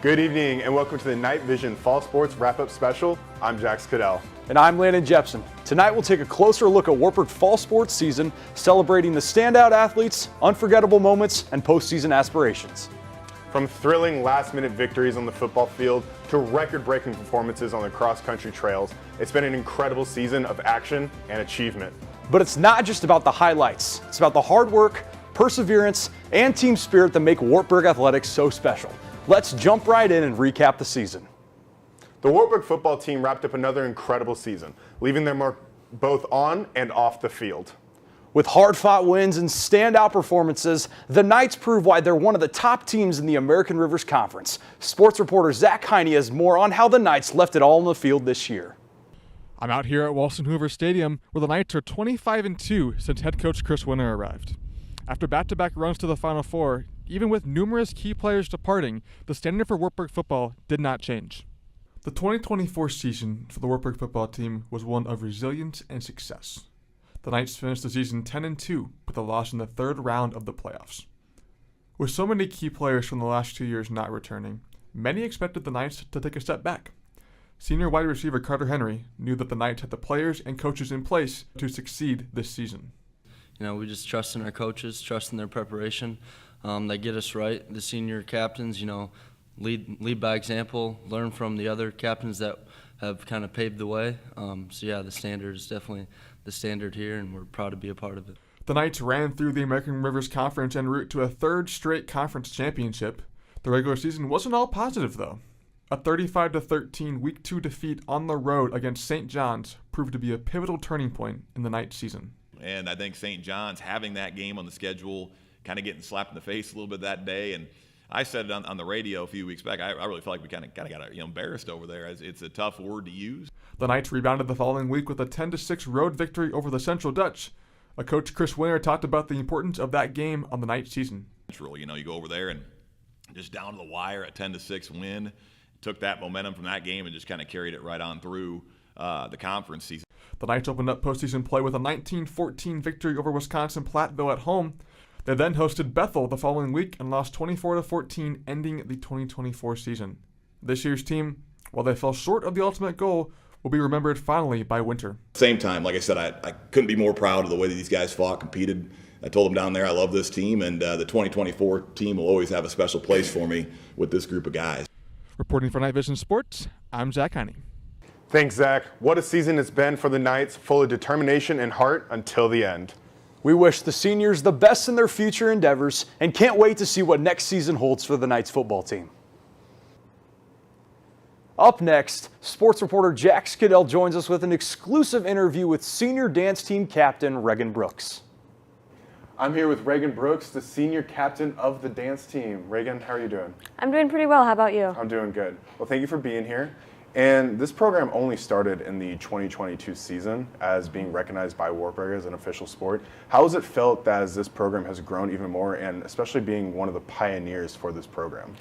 Good evening and welcome to the Night Vision Fall Sports Wrap-Up Special. I'm Jax Cadell. And I'm Landon Jepson. Tonight we'll take a closer look at Wartburg fall sports season, celebrating the standout athletes, unforgettable moments, and postseason aspirations. From thrilling last-minute victories on the football field to record-breaking performances on the cross-country trails, it's been an incredible season of action and achievement. But it's not just about the highlights. It's about the hard work, perseverance, and team spirit that make Wartburg athletics so special. Let's jump right in and recap the season. The Wartburg football team wrapped up another incredible season, leaving their mark both on and off the field. With hard-fought wins and standout performances, the Knights prove why they're one of the top teams in the American Rivers Conference. Sports reporter Zach Heine has more on how the Knights left it all on the field this year. I'm out here at Walston Hoover Stadium, where the Knights are 25-2 since head coach Chris Winter arrived. After back-to-back runs to the Final Four, even with numerous key players departing, the standard for Wartburg football did not change. The 2024 season for the Wartburg football team was one of resilience and success. The Knights finished the season 10-2 with a loss in the third round of the playoffs. With so many key players from the last 2 years not returning, many expected the Knights to take a step back. Senior wide receiver Carter Henry knew that the Knights had the players and coaches in place to succeed this season. You know, we just trust in our coaches, trust in their preparation. They get us right. The senior captains, you know, lead by example, learn from the other captains that have kind of paved the way. So yeah, the standard is definitely the standard here, and we're proud to be a part of it. The Knights ran through the American Rivers Conference en route to a third straight conference championship. The regular season wasn't all positive, though. A 35-13 Week 2 defeat on the road against St. John's proved to be a pivotal turning point in the Knights season. And I think St. John's having that game on the schedule, kind of getting slapped in the face a little bit that day. And I said it on the radio a few weeks back, I really felt like we kind of got embarrassed over there. It's a tough word to use. The Knights rebounded the following week with a 10-6 road victory over the Central Dutch. A coach, Chris Winter, talked about the importance of that game on the Knights season. It's really, you go over there and just down to the wire, a 10-6 win. Took that momentum from that game and just kind of carried it right on through the conference season. The Knights opened up postseason play with a 19-14 victory over Wisconsin Platteville at home. They then hosted Bethel the following week and lost 24-14, ending the 2024 season. This year's team, while they fell short of the ultimate goal, will be remembered fondly by Winter. Same time, like I said, I couldn't be more proud of the way that these guys fought, competed. I told them down there I love this team, and the 2024 team will always have a special place for me with this group of guys. Reporting for Night Vision Sports, I'm Zach Heine. Thanks, Zach. What a season it's been for the Knights, full of determination and heart until the end. We wish the seniors the best in their future endeavors and can't wait to see what next season holds for the Knights football team. Up next, sports reporter Jax Cadell joins us with an exclusive interview with senior dance team captain Reagan Brooks. I'm here with Reagan Brooks, the senior captain of the dance team. Reagan, how are you doing? I'm doing pretty well. How about you? I'm doing good. Well, thank you for being here. And this program only started in the 2022 season as being recognized by Wartburg as an official sport. How has it felt as this program has grown even more, and especially being one of the pioneers for this program?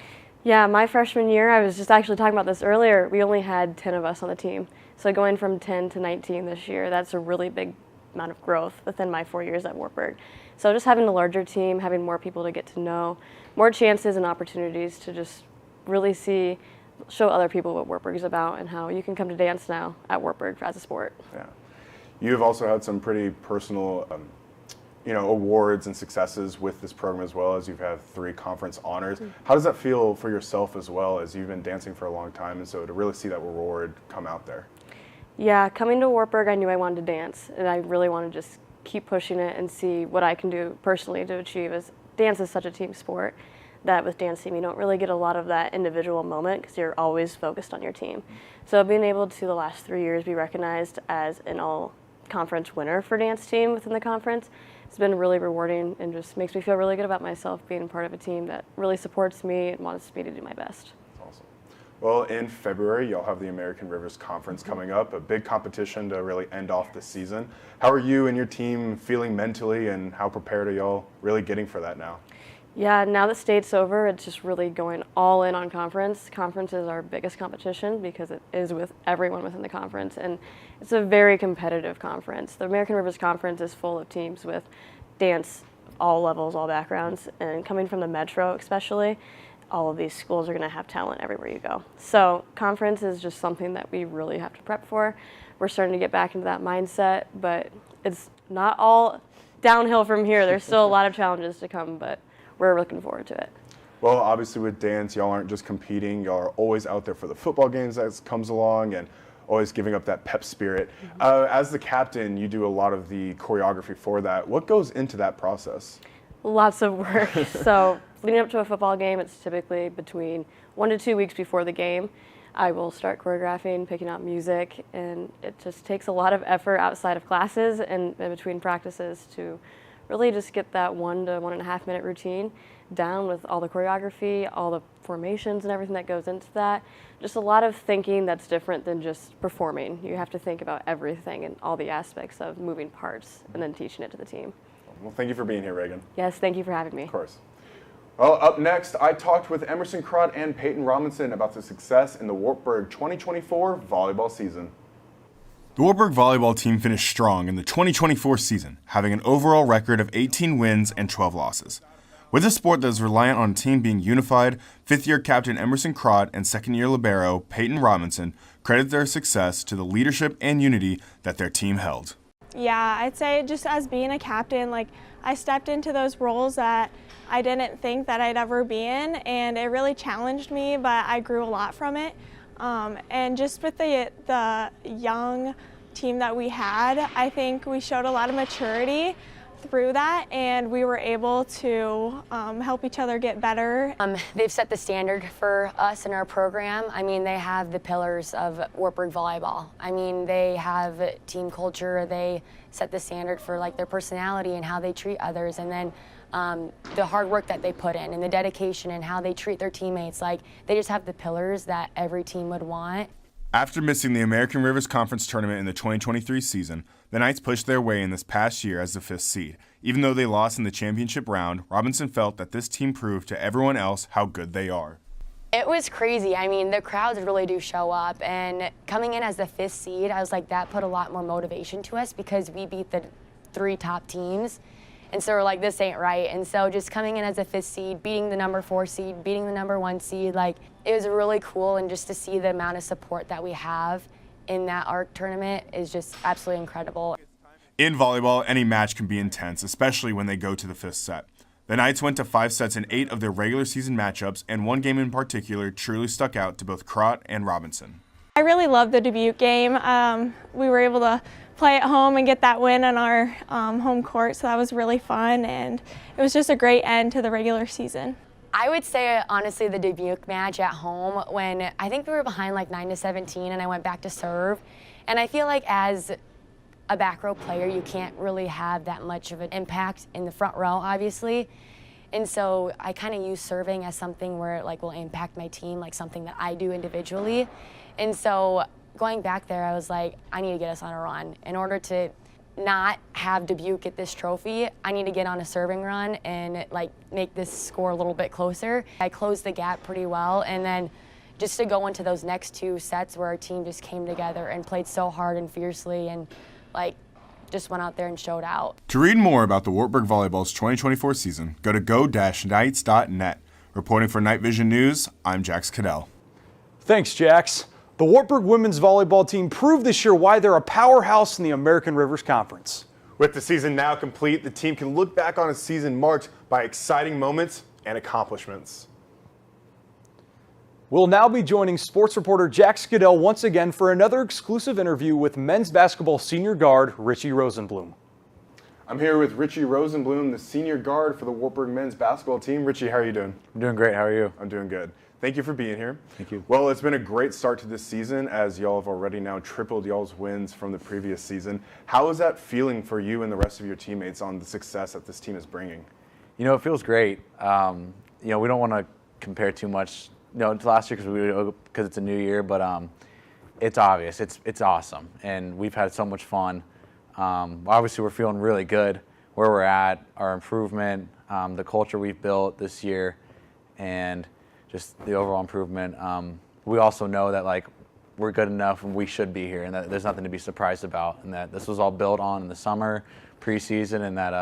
Yeah, my freshman year, I was just actually talking about this earlier, we only had 10 of us on the team. So going from 10 to 19 this year, that's a really big amount of growth within my 4 years at Wartburg. So just having a larger team, having more people to get to know, more chances and opportunities to just really show other people what Wartburg is about and how you can come to dance now at Wartburg as a sport. Yeah. You've also had some pretty personal awards and successes with this program, as well as you've had 3 conference honors. How does that feel for yourself, as well as you've been dancing for a long time, and so to really see that reward come out there? Yeah, coming to Wartburg, I knew I wanted to dance, and I really wanted to just keep pushing it and see what I can do personally to achieve, as dance is such a team sport that with dance team you don't really get a lot of that individual moment because you're always focused on your team. So being able to the last 3 years be recognized as an all-conference winner for dance team within the conference, it's been really rewarding and just makes me feel really good about myself being part of a team that really supports me and wants me to do my best. Awesome. Well, in February, y'all have the American Rivers Conference coming up, a big competition to really end off the season. How are you and your team feeling mentally, and how prepared are y'all really getting for that now? Yeah, now that state's over, it's just really going all in on conference. Conference is our biggest competition because it is with everyone within the conference, and it's a very competitive conference. The American Rivers Conference is full of teams with dance, all levels, all backgrounds, and coming from the Metro especially, all of these schools are going to have talent everywhere you go. So conference is just something that we really have to prep for. We're starting to get back into that mindset, but it's not all downhill from here. There's still a lot of challenges to come, but we're looking forward to it. Well, obviously with dance, y'all aren't just competing. Y'all are always out there for the football games that comes along and always giving up that pep spirit. As the captain, you do a lot of the choreography for that. What goes into that process? Lots of work. So leading up to a football game, it's typically between 1 to 2 weeks before the game. I will start choreographing, picking out music, and it just takes a lot of effort outside of classes and between practices to really just get that 1 to 1.5 minute routine down with all the choreography, all the formations and everything that goes into that. Just a lot of thinking that's different than just performing. You have to think about everything and all the aspects of moving parts and then teaching it to the team. Well, thank you for being here, Reagan. Yes, thank you for having me. Of course. Well, up next, I talked with Emerson Crott and Peyton Robinson about the success in the Wartburg 2024 volleyball season. The Wartburg volleyball team finished strong in the 2024 season, having an overall record of 18 wins and 12 losses. With a sport that is reliant on a team being unified, fifth-year captain Emerson Crott and second-year libero Peyton Robinson credit their success to the leadership and unity that their team held. Yeah, I'd say just as being a captain, like I stepped into those roles that I didn't think that I'd ever be in, and it really challenged me, but I grew a lot from it. And just with the young team that we had, I think we showed a lot of maturity through that, and we were able to help each other get better. They've set the standard for us in our program. I mean, they have the pillars of Wartburg volleyball. I mean, they have team culture. They set the standard for like their personality and how they treat others, and then the hard work that they put in and the dedication and how they treat their teammates. Like, they just have the pillars that every team would want. After missing the American Rivers Conference Tournament in the 2023 season, the Knights pushed their way in this past year as the 5th seed. Even though they lost in the championship round, Robinson felt that this team proved to everyone else how good they are. It was crazy. I mean, the crowds really do show up, and coming in as the 5th seed, I was like, that put a lot more motivation to us because we beat the 3 top teams. And so we're like, this ain't right. And so just coming in as a 5th seed, beating the number 4 seed, beating the number 1 seed, like, it was really cool. And just to see the amount of support that we have in that ARC tournament is just absolutely incredible. In volleyball, any match can be intense, especially when they go to the 5th set. The Knights went to 5 sets in 8 of their regular season matchups, and one game in particular truly stuck out to both Crott and Robinson. I really loved the Dubuque game. We were able to play at home and get that win on our home court, so that was really fun, and it was just a great end to the regular season. I would say, honestly, the Dubuque match at home, when I think we were behind like 9-17 and I went back to serve. And I feel like as a back row player, you can't really have that much of an impact in the front row, obviously. And so I kind of use serving as something where it like will impact my team, like something that I do individually. And so going back there, I was like, I need to get us on a run. In order to not have Dubuque get this trophy, I need to get on a serving run and like make this score a little bit closer. I closed the gap pretty well, and then just to go into those next 2 sets where our team just came together and played so hard and fiercely and like just went out there and showed out. To read more about the Wartburg Volleyball's 2024 season, go to go-knights.net. Reporting for Night Vision News, I'm Jax Cadell. Thanks, Jax. The Wartburg women's volleyball team proved this year why they're a powerhouse in the American Rivers Conference. With the season now complete, the team can look back on a season marked by exciting moments and accomplishments. We'll now be joining sports reporter Jax Cadell once again for another exclusive interview with men's basketball senior guard Richie Rosenblum. I'm here with Richie Rosenblum, the senior guard for the Wartburg men's basketball team. Richie, how are you doing? I'm doing great. How are you? I'm doing good. Thank you for being here. Thank you. Well, it's been a great start to this season as y'all have already now tripled y'all's wins from the previous season. How is that feeling for you and the rest of your teammates on the success that this team is bringing? You know, it feels great. We don't want to compare too much, to last year because it's a new year, but it's obvious. It's awesome, and we've had so much fun. Obviously, we're feeling really good where we're at, our improvement, the culture we've built this year, and just the overall improvement. We also know that like we're good enough and we should be here, and that there's nothing to be surprised about, and that this was all built on in the summer, preseason, and that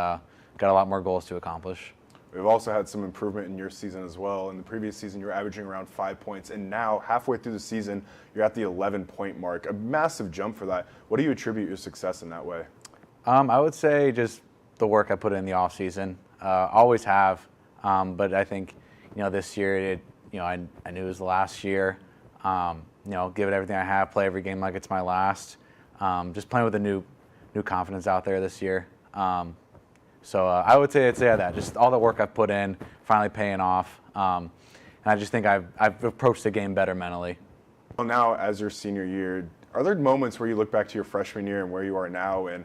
got a lot more goals to accomplish. We've also had some improvement in your season as well. In the previous season, you were averaging around 5 points, and now, halfway through the season, you're at the 11-point mark. A massive jump for that. What do you attribute your success in that way? I would say just the work I put in the off season. Always have, but I think this year I knew it was the last year. Give it everything I have, play every game like it's my last. Just playing with a new confidence out there this year. So I would say that just all the work I've put in finally paying off, and I just think I've approached the game better mentally. Well, now as your senior year, are there moments where you look back to your freshman year and where you are now and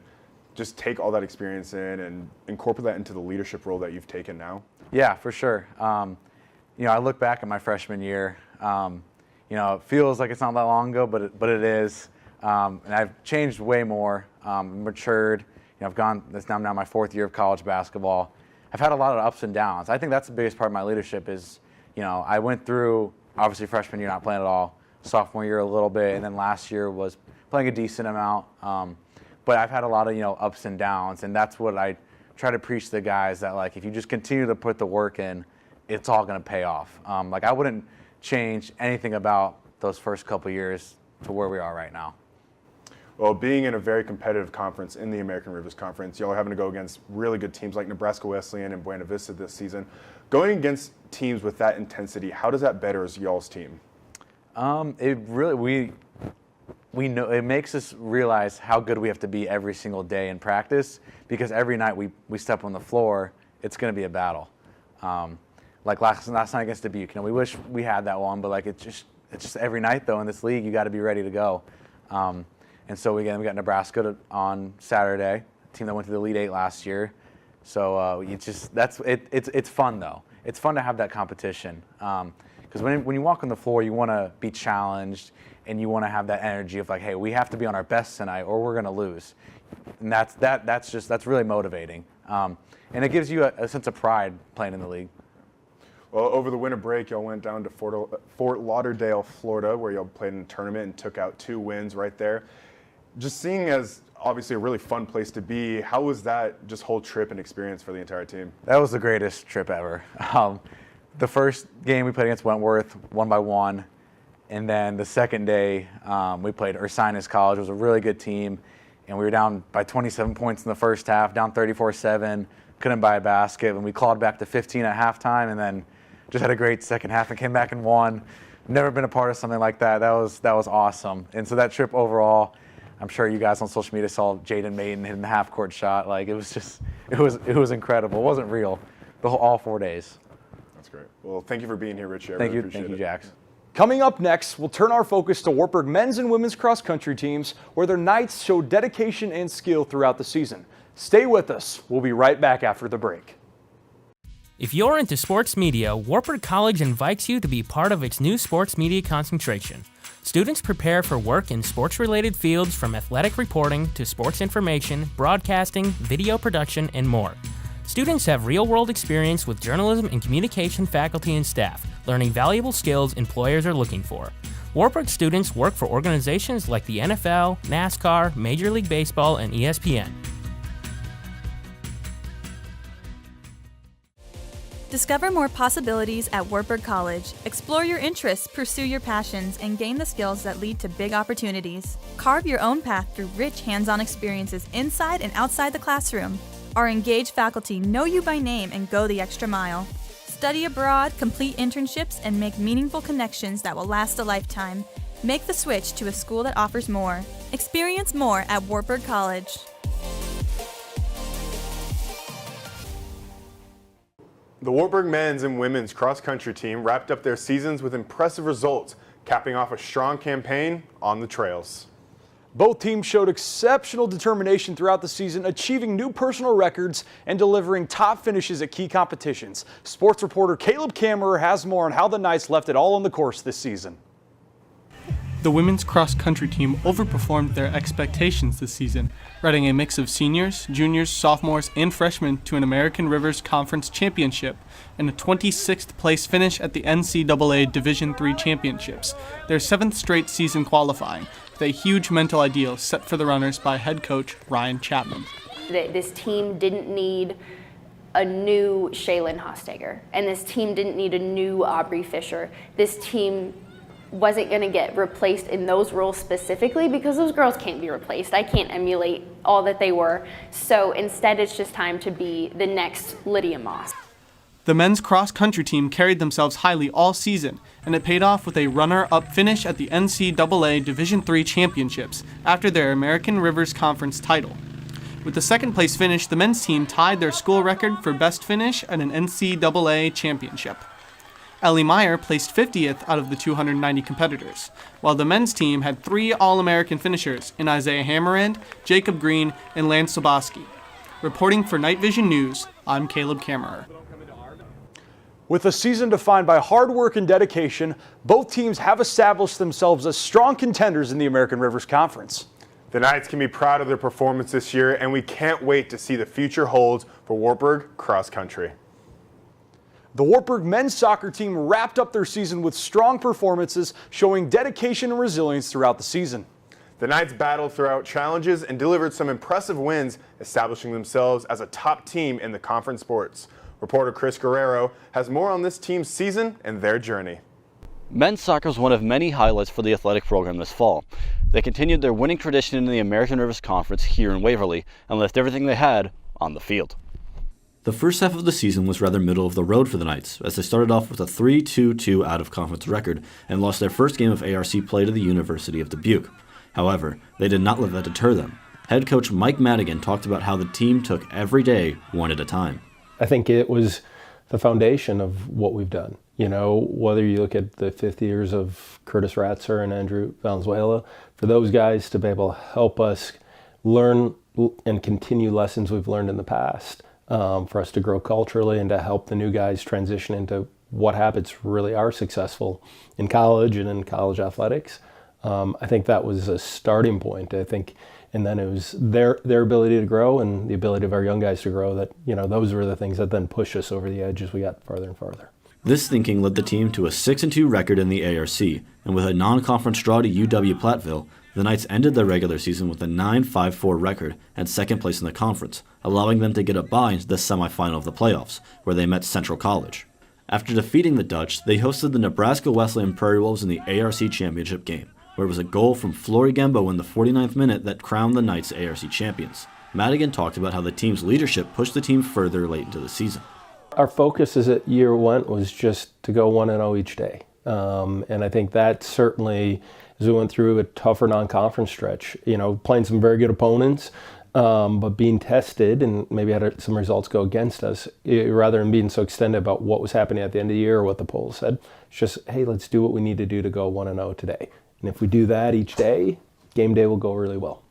just take all that experience in and incorporate that into the leadership role that you've taken now? Yeah, for sure. I look back at my freshman year. It feels like it's not that long ago, but it is. And I've changed way more, matured. I've gone. This now my 4th year of college basketball. I've had a lot of ups and downs. I think that's the biggest part of my leadership is, I went through obviously freshman year not playing at all, sophomore year a little bit, and then last year was playing a decent amount. But I've had a lot of ups and downs, and that's what I try to preach to the guys, that if you just continue to put the work in, it's all going to pay off. I wouldn't change anything about those first couple years to where we are right now. Well, being in a very competitive conference in the American Rivers Conference, y'all are having to go against really good teams like Nebraska Wesleyan and Buena Vista this season. Going against teams with that intensity, how does that better y'all's team? It really we know it makes us realize how good we have to be every single day in practice, because every night we step on the floor, it's going to be a battle. Like last night against Dubuque, we wish we had that one, but it's just every night though in this league you got to be ready to go. And so we got Nebraska on Saturday, a team that went to the Elite Eight last year. So it's fun though. It's fun to have that competition, because when you walk on the floor, you want to be challenged and you want to have that energy of hey, we have to be on our best tonight or we're going to lose. And that's really motivating, and it gives you a sense of pride playing in the league. Well, over the winter break, y'all went down to Fort Lauderdale, Florida, where y'all played in a tournament and took out 2 wins right there. Just seeing as obviously a really fun place to be, how was that just whole trip and experience for the entire team? That was the greatest trip ever. The first game we played against Wentworth, 1-1. And then the second day, we played Ursinus College. It was a really good team. And we were down by 27 points in the first half, down 34-7, couldn't buy a basket. And we clawed back to 15 at halftime, and then just had a great second half and came back and won. Never been a part of something like that. That was awesome. And so that trip overall, I'm sure you guys on social media saw Jaden Maiden hitting the half-court shot. It was incredible. It wasn't real. All 4 days. That's great. Well, thank you for being here, Richie. Thank you, Jax. Coming up next, we'll turn our focus to Wartburg men's and women's cross-country teams, where their Knights showed dedication and skill throughout the season. Stay with us. We'll be right back after the break. If you're into sports media, Wartburg College invites you to be part of its new sports media concentration. Students prepare for work in sports-related fields from athletic reporting to sports information, broadcasting, video production, and more. Students have real-world experience with journalism and communication faculty and staff, learning valuable skills employers are looking for. Wartburg students work for organizations like the NFL, NASCAR, Major League Baseball, and ESPN. Discover more possibilities at Wartburg College. Explore your interests, pursue your passions, and gain the skills that lead to big opportunities. Carve your own path through rich hands-on experiences inside and outside the classroom. Our engaged faculty know you by name and go the extra mile. Study abroad, complete internships, and make meaningful connections that will last a lifetime. Make the switch to a school that offers more. Experience more at Wartburg College. The Wartburg men's and women's cross-country team wrapped up their seasons with impressive results, capping off a strong campaign on the trails. Both teams showed exceptional determination throughout the season, achieving new personal records and delivering top finishes at key competitions. Sports reporter Caleb Kammerer has more on how the Knights left it all on the course this season. The women's cross-country team overperformed their expectations this season, riding a mix of seniors, juniors, sophomores, and freshmen to an American Rivers Conference championship and a 26th place finish at the NCAA Division III Championships, their 7th straight season qualifying, with a huge mental ideal set for the runners by head coach Ryan Chapman. This team didn't need a new Shaylin Hostager, and this team didn't need a new Aubrey Fisher. This team wasn't going to get replaced in those roles specifically because those girls can't be replaced. I can't emulate all that they were. So instead, it's just time to be the next Lydia Moss. The men's cross-country team carried themselves highly all season, and it paid off with a runner-up finish at the NCAA Division III Championships after their American Rivers Conference title. With the second-place finish, the men's team tied their school record for best finish at an NCAA championship. Ellie Meyer placed 50th out of the 290 competitors, while the men's team had 3 All-American finishers in Isaiah Hammerand, Jacob Green, and Lance Soboski. Reporting for Night Vision News, I'm Caleb Kammerer. With a season defined by hard work and dedication, both teams have established themselves as strong contenders in the American Rivers Conference. The Knights can be proud of their performance this year, and we can't wait to see the future holds for Wartburg cross country. The Wartburg men's soccer team wrapped up their season with strong performances, showing dedication and resilience throughout the season. The Knights battled throughout challenges and delivered some impressive wins, establishing themselves as a top team in the conference sports. Reporter Chris Guerrero has more on this team's season and their journey. Men's soccer was one of many highlights for the athletic program this fall. They continued their winning tradition in the American Rivers Conference here in Waverly and left everything they had on the field. The first half of the season was rather middle of the road for the Knights, as they started off with a 3-2-2 out-of-conference record and lost their first game of ARC play to the University of Dubuque. However, they did not let that deter them. Head coach Mike Madigan talked about how the team took every day one at a time. I think it was the foundation of what we've done. You know, whether you look at the 5 years of Curtis Ratzer and Andrew Valenzuela, for those guys to be able to help us learn and continue lessons we've learned in the past, for us to grow culturally and to help the new guys transition into what habits really are successful in college and in college athletics. I think that was a starting point. I think, and then it was their ability to grow and the ability of our young guys to grow that, you know, those were the things that then pushed us over the edge as we got farther and farther. This thinking led the team to a 6-2 record in the ARC, and with a non-conference draw to UW-Platteville, the Knights ended their regular season with a 9-5-4 record and second place in the conference, allowing them to get a bye into the semifinal of the playoffs, where they met Central College. After defeating the Dutch, they hosted the Nebraska Wesleyan Prairie Wolves in the ARC championship game, where it was a goal from Flory Gembo in the 49th minute that crowned the Knights ARC champions. Madigan talked about how the team's leadership pushed the team further late into the season. Our focus as the year went was just to go 1-0 each day. And I think that certainly, as we went through a tougher non-conference stretch, you know, playing some very good opponents, but being tested and maybe had some results go against us, rather than being so extended about what was happening at the end of the year or what the polls said. It's just, hey, let's do what we need to do to go 1-0 today. And if we do that each day, game day will go really well.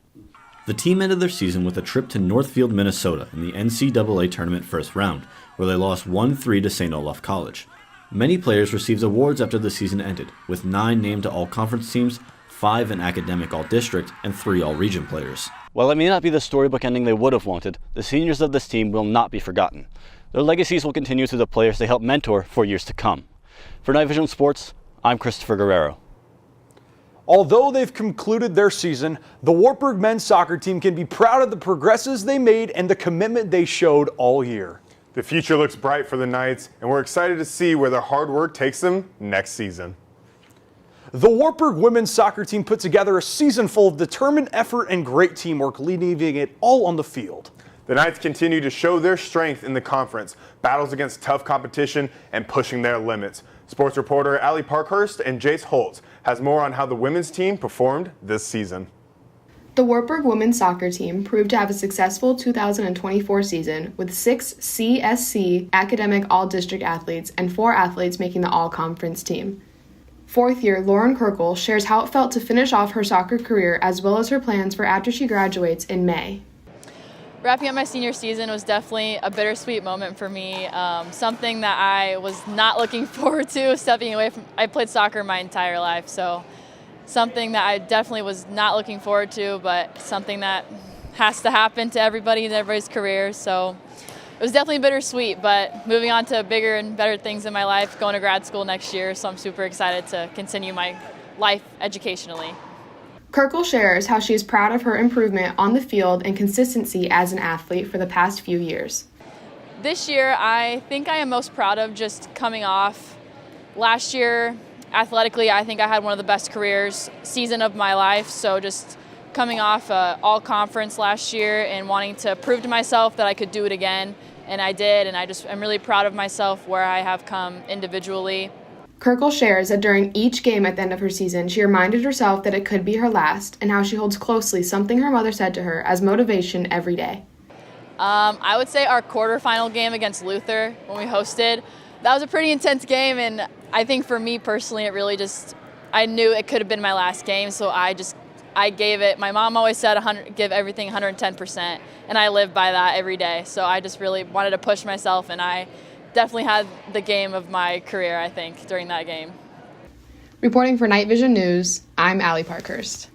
The team ended their season with a trip to Northfield, Minnesota in the NCAA tournament first round, where they lost 1-3 to St. Olaf College. Many players received awards after the season ended, with 9 named to all-conference teams, 5 in academic all-district, and 3 all-region players. While it may not be the storybook ending they would have wanted, the seniors of this team will not be forgotten. Their legacies will continue through the players they helped mentor for years to come. For Night Vision Sports, I'm Christopher Guerrero. Although they've concluded their season, the Wartburg men's soccer team can be proud of the progresses they made and the commitment they showed all year. The future looks bright for the Knights, and we're excited to see where their hard work takes them next season. The Wartburg women's soccer team put together a season full of determined effort and great teamwork, leaving it all on the field. The Knights continue to show their strength in the conference, battles against tough competition, and pushing their limits. Sports reporter Allie Parkhurst and Jace Holtz has more on how the women's team performed this season. The Wartburg women's soccer team proved to have a successful 2024 season with 6 CSC academic all-district athletes and 4 athletes making the all-conference team. 4th year Lauren Kirkle shares how it felt to finish off her soccer career as well as her plans for after she graduates in May. Wrapping up my senior season was definitely a bittersweet moment for me, something that I was not looking forward to stepping away from. I played soccer my entire life, so something that I definitely was not looking forward to, but something that has to happen to everybody in everybody's career. So it was definitely bittersweet, but moving on to bigger and better things in my life, going to grad school next year, so I'm super excited to continue my life educationally. Kirkle shares how she is proud of her improvement on the field and consistency as an athlete for the past few years. This year, I think I am most proud of just coming off. Last year, athletically, I think I had one of the best season of my life. So just coming off all conference last year and wanting to prove to myself that I could do it again, and I did. And I'm really proud of myself where I have come individually. Kirkle shares that during each game at the end of her season, she reminded herself that it could be her last, and how she holds closely something her mother said to her as motivation every day. I would say our quarterfinal game against Luther when we hosted, that was a pretty intense game, and I think for me personally, it really I knew it could have been my last game, so I gave it. My mom always said give everything 110%, and I live by that every day. So I just really wanted to push myself, and I definitely had the game of my career, I think, during that game. Reporting for Night Vision News, I'm Allie Parkhurst.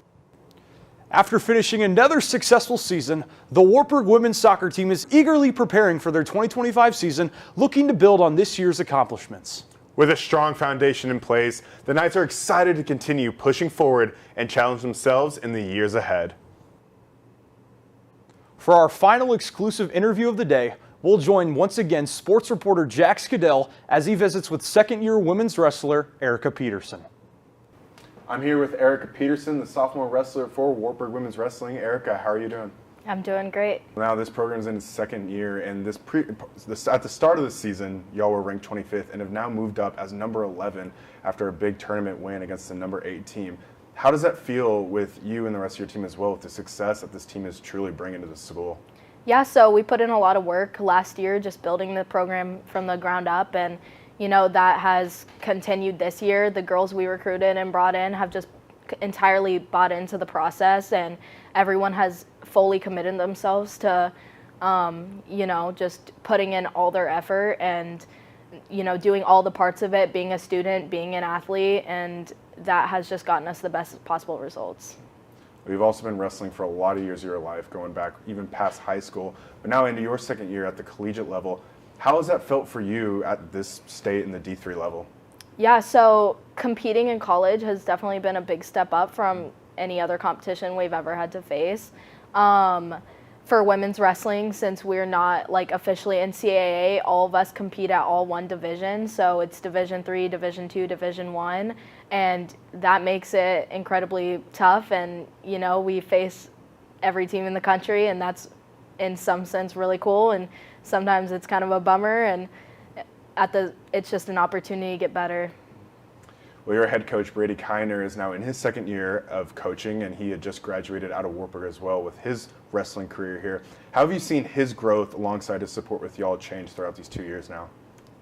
After finishing another successful season, the Wartburg women's soccer team is eagerly preparing for their 2025 season, looking to build on this year's accomplishments. With a strong foundation in place, the Knights are excited to continue pushing forward and challenge themselves in the years ahead. For our final exclusive interview of the day, we'll join once again sports reporter Jack Skadel as he visits with second-year women's wrestler Erica Peterson. I'm here with Erica Peterson, the sophomore wrestler for Wartburg Women's Wrestling. Erica, how are you doing? I'm doing great. Now this program's in its second year, and at the start of the season, y'all were ranked 25th and have now moved up as number 11 after a big tournament win against the number 8 team. How does that feel with you and the rest of your team as well, with the success that this team is truly bringing to the school? Yeah, so we put in a lot of work last year just building the program from the ground up, and that has continued this year. The girls we recruited and brought in have just entirely bought into the process, and everyone has fully committed themselves to, just putting in all their effort and, doing all the parts of it, being a student, being an athlete, and that has just gotten us the best possible results. You've also been wrestling for a lot of years of your life, going back even past high school, but now into your second year at the collegiate level. How has that felt for you at this state in the D3 level? Yeah, so competing in college has definitely been a big step up from any other competition we've ever had to face. For women's wrestling, since we're not officially NCAA, all of us compete at all one division. So it's Division III, Division II, Division I, and that makes it incredibly tough. And we face every team in the country, and that's in some sense really cool. And sometimes it's kind of a bummer, and it's just an opportunity to get better. Well, your head coach, Brady Kiner, is now in his second year of coaching, and he had just graduated out of Wartburg as well with his wrestling career here. How have you seen his growth alongside his support with y'all change throughout these 2 years now?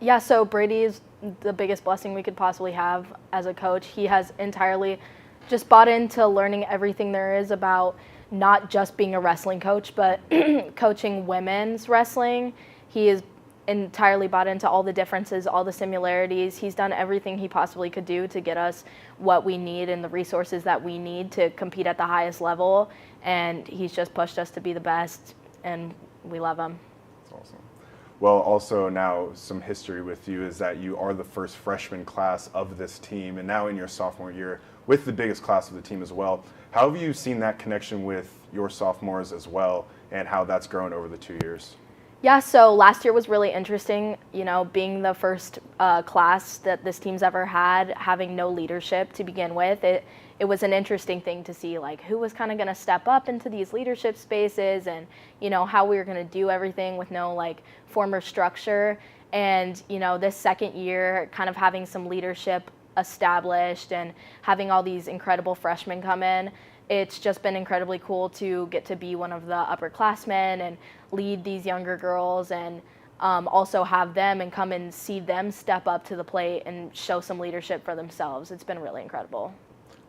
Yeah, so Brady is the biggest blessing we could possibly have as a coach. He has entirely just bought into learning everything there is about not just being a wrestling coach, but coaching women's wrestling. He is entirely bought into all the differences, all the similarities. He's done everything he possibly could do to get us what we need and the resources that we need to compete at the highest level. And he's just pushed us to be the best, and we love him. That's awesome. Well, also now some history with you is that you are the first freshman class of this team, and now in your sophomore year with the biggest class of the team as well. How have you seen that connection with your sophomores as well, and how that's grown over the 2 years? Yeah, so last year was really interesting, being the first class that this team's ever had, having no leadership to begin with. It was an interesting thing to see, who was kind of going to step up into these leadership spaces, and, how we were going to do everything with no, form or structure. And, this second year, kind of having some leadership established and having all these incredible freshmen come in, it's just been incredibly cool to get to be one of the upperclassmen and lead these younger girls, and also have them and come and see them step up to the plate and show some leadership for themselves. It's been really incredible.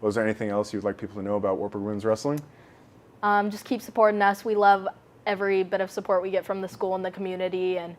Well, is there anything else you'd like people to know about Wartburg Women's Wrestling? Just keep supporting us. We love every bit of support we get from the school and the community, and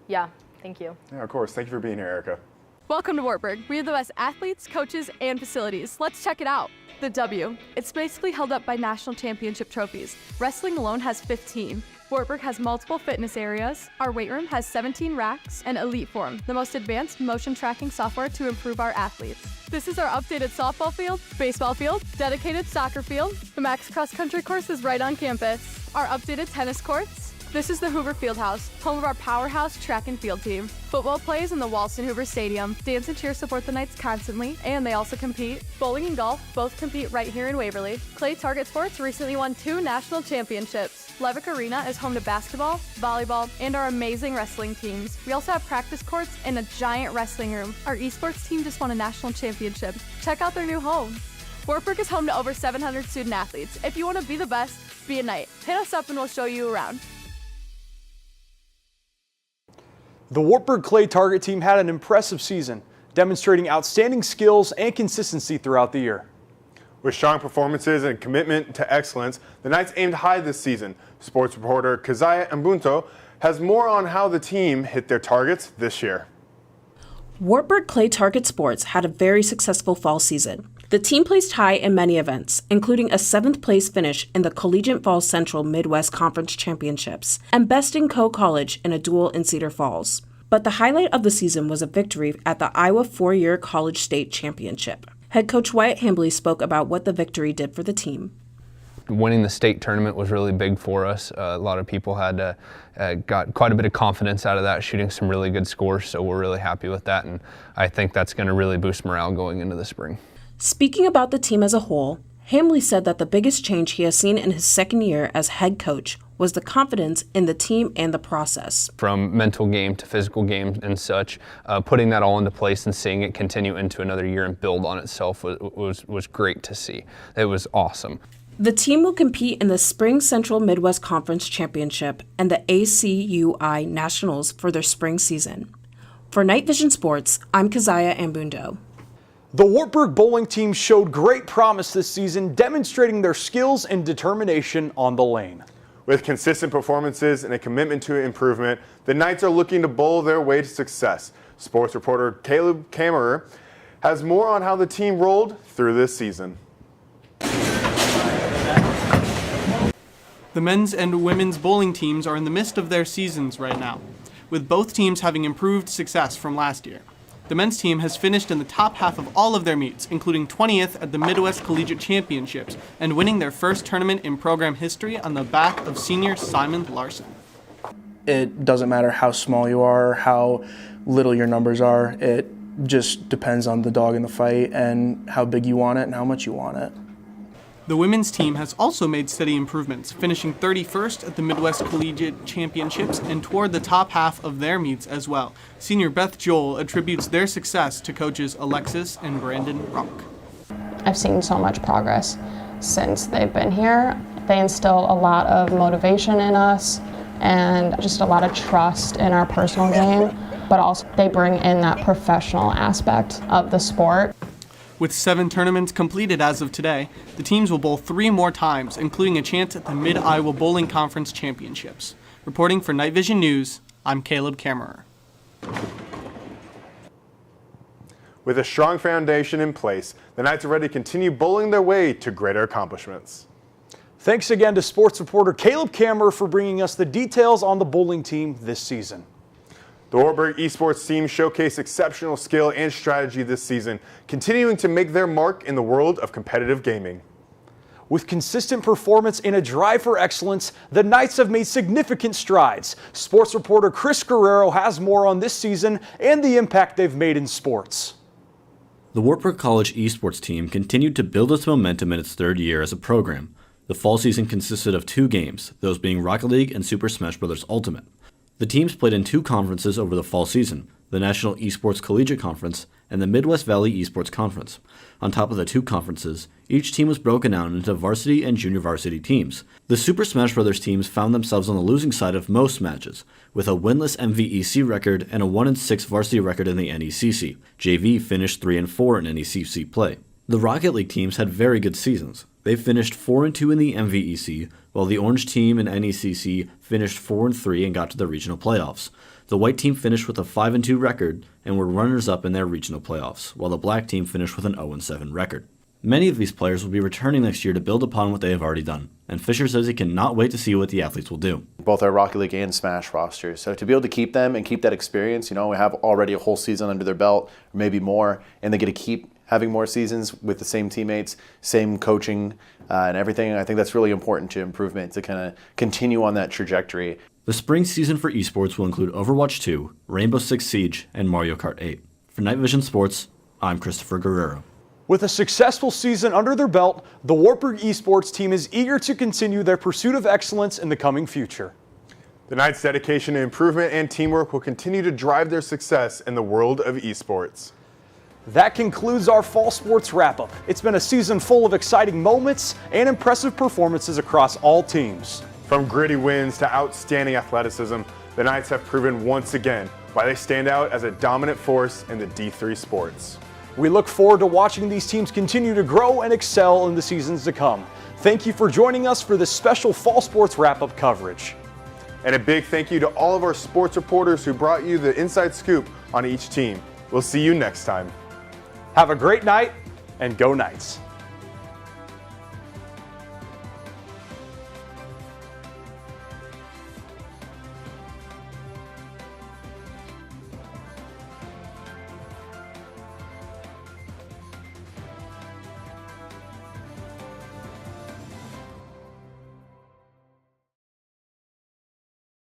yeah, thank you. Yeah, of course. Thank you for being here, Erica. Welcome to Wartburg. We have the best athletes, coaches, and facilities. Let's check it out. The W. It's basically held up by national championship trophies. Wrestling alone has 15. Wartburg has multiple fitness areas. Our weight room has 17 racks and Elite Form, the most advanced motion tracking software to improve our athletes. This is our updated softball field, baseball field, dedicated soccer field. The Max Cross Country course is right on campus. Our updated tennis courts, This is the Hoover Fieldhouse, home of our powerhouse track and field team. Football plays in the Walston Hoover Stadium. Dance and cheer support the Knights constantly, and they also compete. Bowling and golf both compete right here in Waverly. Clay Target Sports recently won 2 national championships. Levick Arena is home to basketball, volleyball, and our amazing wrestling teams. We also have practice courts and a giant wrestling room. Our esports team just won a national championship. Check out their new home. Wartburg is home to over 700 student athletes. If you want to be the best, be a Knight. Hit us up and we'll show you around. The Wartburg Clay Target team had an impressive season, demonstrating outstanding skills and consistency throughout the year. With strong performances and commitment to excellence, the Knights aimed high this season. Sports reporter Keziah Mbunto has more on how the team hit their targets this year. Wartburg Clay Target Sports had a very successful fall season. The team placed high in many events, including a 7th place finish in the Collegiate Falls Central Midwest Conference Championships and best in Co-College in a duel in Cedar Falls. But the highlight of the season was a victory at the Iowa 4-year College State Championship. Head coach Wyatt Hambley spoke about what the victory did for the team. Winning the state tournament was really big for us. A lot of people had got quite a bit of confidence out of that, shooting some really good scores, so we're really happy with that, and I think that's going to really boost morale going into the spring. Speaking about the team as a whole, Hambley said that the biggest change he has seen in his second year as head coach was the confidence in the team and the process. From mental game to physical game and such, putting that all into place and seeing it continue into another year and build on itself was great to see. It was awesome. The team will compete in the Spring Central Midwest Conference Championship and the ACUI Nationals for their spring season. For Night Vision Sports, I'm Keziah Mbunto. The Wartburg bowling team showed great promise this season, demonstrating their skills and determination on the lane. With consistent performances and a commitment to improvement, the Knights are looking to bowl their way to success. Sports reporter Caleb Kammerer has more on how the team rolled through this season. The men's and women's bowling teams are in the midst of their seasons right now, with both teams having improved success from last year. The men's team has finished in the top half of all of their meets, including 20th at the Midwest Collegiate Championships, and winning their first tournament in program history on the back of senior Simon Larson. It doesn't matter how small you are, how little your numbers are. It just depends on the dog in the fight and how big you want it and how much you want it. The women's team has also made steady improvements, finishing 31st at the Midwest Collegiate Championships and toward the top half of their meets as well. Senior Beth Joel attributes their success to coaches Alexis and Brandon Rock. I've seen so much progress since they've been here. They instill a lot of motivation in us and just a lot of trust in our personal game, but also they bring in that professional aspect of the sport. With 7 tournaments completed as of today, the teams will bowl 3 more times, including a chance at the Mid-Iowa Bowling Conference Championships. Reporting for Night Vision News, I'm Caleb Kammerer. With a strong foundation in place, the Knights are ready to continue bowling their way to greater accomplishments. Thanks again to sports reporter Caleb Kammerer for bringing us the details on the bowling team this season. The Wartburg esports team showcased exceptional skill and strategy this season, continuing to make their mark in the world of competitive gaming. With consistent performance and a drive for excellence, the Knights have made significant strides. Sports reporter Chris Guerrero has more on this season and the impact they've made in sports. The Wartburg College esports team continued to build its momentum in its 3rd year as a program. The fall season consisted of 2 games, those being Rocket League and Super Smash Bros. Ultimate. The teams played in 2 conferences over the fall season, the National Esports Collegiate Conference and the Midwest Valley Esports Conference. On top of the 2 conferences, each team was broken down into varsity and junior varsity teams. The Super Smash Bros. Teams found themselves on the losing side of most matches, with a winless MVEC record and a 1-6 varsity record in the NECC. JV finished 3-4 in NECC play. The Rocket League teams had very good seasons. They finished 4-2 in the MVEC, while the Orange team in NECC finished 4-3 and got to the regional playoffs. The White team finished with a 5-2 record and were runners-up in their regional playoffs, while the Black team finished with an 0-7 record. Many of these players will be returning next year to build upon what they have already done, and Fisher says he cannot wait to see what the athletes will do. Both our Rocket League and Smash rosters, so to be able to keep them and keep that experience, we have already a whole season under their belt, or maybe more, and they get to keep having more seasons with the same teammates, same coaching, and everything. I think that's really important to improvement to kind of continue on that trajectory. The spring season for esports will include Overwatch 2, Rainbow Six Siege, and Mario Kart 8. For Night Vision Sports, I'm Christopher Guerrero. With a successful season under their belt, the Wartburg esports team is eager to continue their pursuit of excellence in the coming future. The Knights' dedication to improvement and teamwork will continue to drive their success in the world of esports. That concludes our fall sports wrap-up. It's been a season full of exciting moments and impressive performances across all teams. From gritty wins to outstanding athleticism, the Knights have proven once again why they stand out as a dominant force in the D3 sports. We look forward to watching these teams continue to grow and excel in the seasons to come. Thank you for joining us for this special fall sports wrap-up coverage. And a big thank you to all of our sports reporters who brought you the inside scoop on each team. We'll see you next time. Have a great night and go Knights.